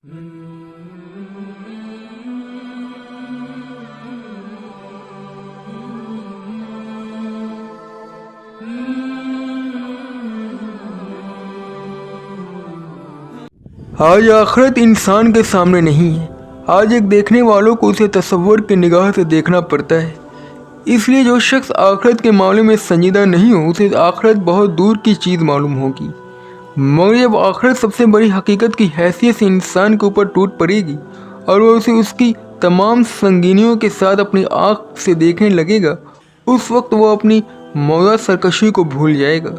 آج آخرت انسان کے سامنے نہیں ہے. آج ایک دیکھنے والوں کو اسے تصور کی نگاہ سے دیکھنا پڑتا ہے. اس لیے جو شخص آخرت کے معاملے میں سنجیدہ نہیں ہو اسے آخرت بہت دور کی چیز معلوم ہوگی. مگر جب آخرت سب سے بڑی حقیقت کی حیثیت سے انسان کے اوپر ٹوٹ پڑے گی اور وہ اسے اس کی تمام سنگینیوں کے ساتھ اپنی آنکھ سے دیکھنے لگے گا، اس وقت وہ اپنی موجودہ سرکشی کو بھول جائے گا.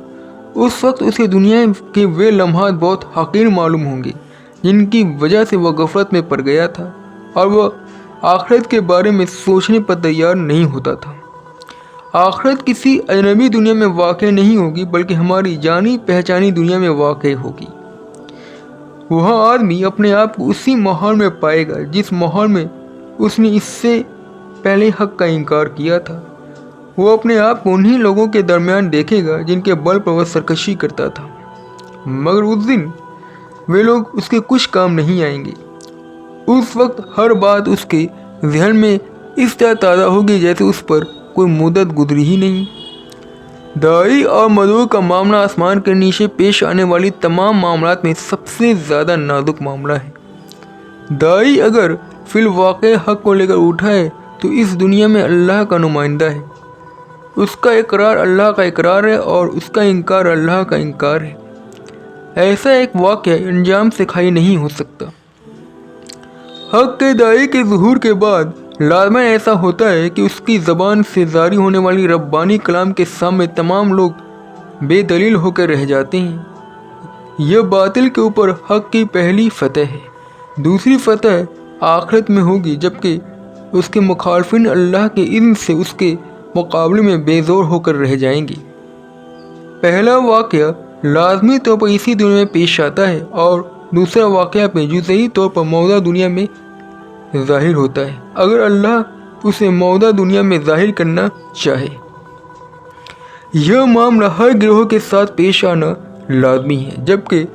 اس وقت اسے دنیا کے وہ لمحات بہت حقیر معلوم ہوں گے جن کی وجہ سے وہ غفلت میں پڑ گیا تھا اور وہ آخرت کے بارے میں سوچنے پر تیار نہیں ہوتا تھا. آخرت کسی اجنبی دنیا میں واقع نہیں ہوگی بلکہ ہماری جانی پہچانی دنیا میں واقع ہوگی. وہاں آدمی اپنے آپ کو اسی ماحول میں پائے گا جس ماحول میں اس نے اس سے پہلے حق کا انکار کیا تھا. وہ اپنے آپ کو انہی لوگوں کے درمیان دیکھے گا جن کے بل پر وہ سرکشی کرتا تھا، مگر اس دن وہ لوگ اس کے کچھ کام نہیں آئیں گے. اس وقت ہر بات اس کے ذہن میں اس طرح تازہ ہوگی جیسے اس پر کوئی مدت گزری ہی نہیں. داعی اور مدعو کا معاملہ آسمان کے نیچے پیش آنے والی تمام معاملات میں سب سے زیادہ نازک معاملہ ہے. داعی اگر فی الواقع حق کو لے کر اٹھا ہے تو اس دنیا میں اللہ کا نمائندہ ہے. اس کا اقرار اللہ کا اقرار ہے اور اس کا انکار اللہ کا انکار ہے. ایسا ایک واقعہ انجام سے خالی نہیں ہو سکتا. حق کے داعی کے ظہور کے بعد لازماً ایسا ہوتا ہے کہ اس کی زبان سے جاری ہونے والی ربانی کلام کے سامنے تمام لوگ بے دلیل ہو کر رہ جاتے ہیں. یہ باطل کے اوپر حق کی پہلی فتح ہے. دوسری فتح آخرت میں ہوگی جبکہ اس کے مخالفین اللہ کے اذن سے اس کے مقابلے میں بے زور ہو کر رہ جائیں گے. پہلا واقعہ لازمی طور پر اسی دنیا میں پیش آتا ہے اور دوسرا واقعہ پہ جزئی طور پر موجودہ دنیا میں ظاہر ہوتا ہے اگر اللہ اسے موجودہ دنیا میں ظاہر کرنا چاہے. یہ معاملہ ہر گروہ کے ساتھ پیش آنا لازمی ہے جبکہ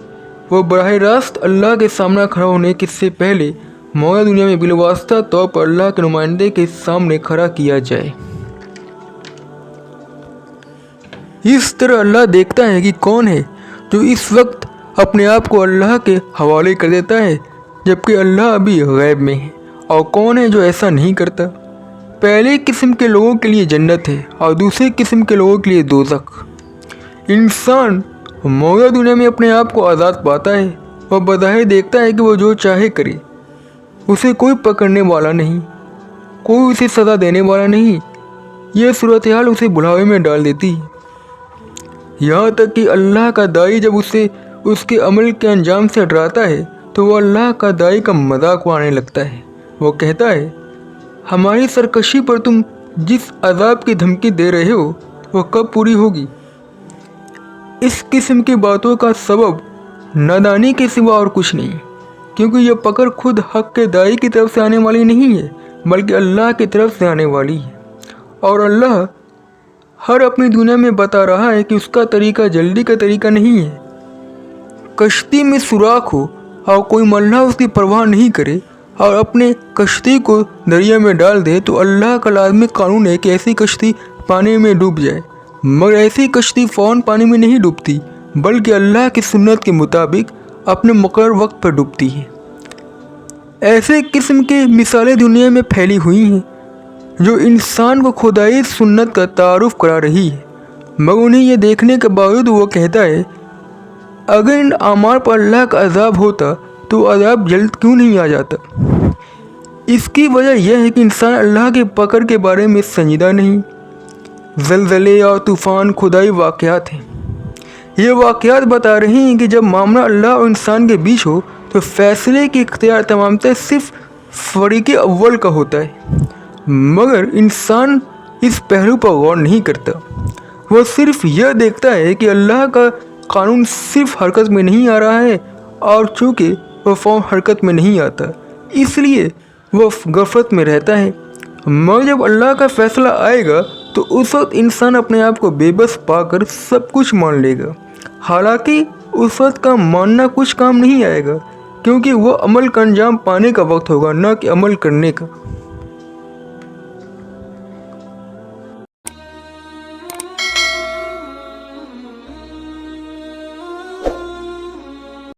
وہ براہ راست اللہ کے سامنے کھڑا ہونے سے پہلے موجودہ دنیا میں بالواسطہ طور پر اللہ کے نمائندے کے سامنے کھڑا کیا جائے. اس طرح اللہ دیکھتا ہے کہ کون ہے جو اس وقت اپنے آپ کو اللہ کے حوالے کر دیتا ہے جبکہ اللہ ابھی غیب میں ہے، اور کون ہے جو ایسا نہیں کرتا. پہلے قسم کے لوگوں کے لیے جنت ہے اور دوسرے قسم کے لوگوں کے لیے دوزخ. انسان موجودہ دنیا میں اپنے آپ کو آزاد پاتا ہے. وہ بظاہر دیکھتا ہے کہ وہ جو چاہے کرے، اسے کوئی پکڑنے والا نہیں، کوئی اسے سزا دینے والا نہیں. یہ صورتحال اسے بڑھاوے میں ڈال دیتی ہے، یہاں تک کہ اللہ کا داعی جب اسے اس کے عمل کے انجام سے ڈراتا ہے تو وہ اللہ کا داعی کا مذاق اڑانے لگتا ہے. وہ کہتا ہے ہماری سرکشی پر تم جس عذاب کی دھمکی دے رہے ہو وہ کب پوری ہوگی. اس قسم کی باتوں کا سبب نادانی کے سوا اور کچھ نہیں، کیونکہ یہ پکڑ خود حق کے داعی کی طرف سے آنے والی نہیں ہے بلکہ اللہ کی طرف سے آنے والی ہے. اور اللہ ہر اپنی دنیا میں بتا رہا ہے کہ اس کا طریقہ جلدی کا طریقہ نہیں ہے. کشتی میں سوراخ ہو اور کوئی ملہ اس کی پرواہ نہیں کرے اور اپنے کشتی کو دریا میں ڈال دے تو اللہ کا لازمی قانون ہے کہ ایسی کشتی پانی میں ڈوب جائے. مگر ایسی کشتی فوراً پانی میں نہیں ڈوبتی بلکہ اللہ کی سنت کے مطابق اپنے مقرر وقت پر ڈوبتی ہے. ایسے قسم کی مثالیں دنیا میں پھیلی ہوئی ہیں جو انسان کو خدائی سنت کا تعارف کرا رہی ہے، مگر انہیں یہ دیکھنے کے باوجود وہ کہتا ہے اگر ان اعمال پر اللہ کا عذاب ہوتا تو عذاب جلد کیوں نہیں آ جاتا. اس کی وجہ یہ ہے کہ انسان اللہ کے پکڑ کے بارے میں سنجیدہ نہیں. زلزلے اور طوفان خدائی واقعات ہیں. یہ واقعات بتا رہے ہیں کہ جب معاملہ اللہ اور انسان کے بیچ ہو تو فیصلے کی اختیار تمامتر صرف فریق اول کا ہوتا ہے. مگر انسان اس پہلو پر غور نہیں کرتا. وہ صرف یہ دیکھتا ہے کہ اللہ کا قانون صرف حرکت میں نہیں آ رہا ہے اور چونکہ وہ فوراً حرکت میں نہیں آتا اس لیے وہ غفلت میں رہتا ہے. مگر جب اللہ کا فیصلہ آئے گا تو اس وقت انسان اپنے آپ کو بے بس پا کر سب کچھ مان لے گا. حالانکہ اس وقت کا ماننا کچھ کام نہیں آئے گا کیونکہ وہ عمل کا انجام پانے کا وقت ہوگا، نہ کہ عمل کرنے کا۔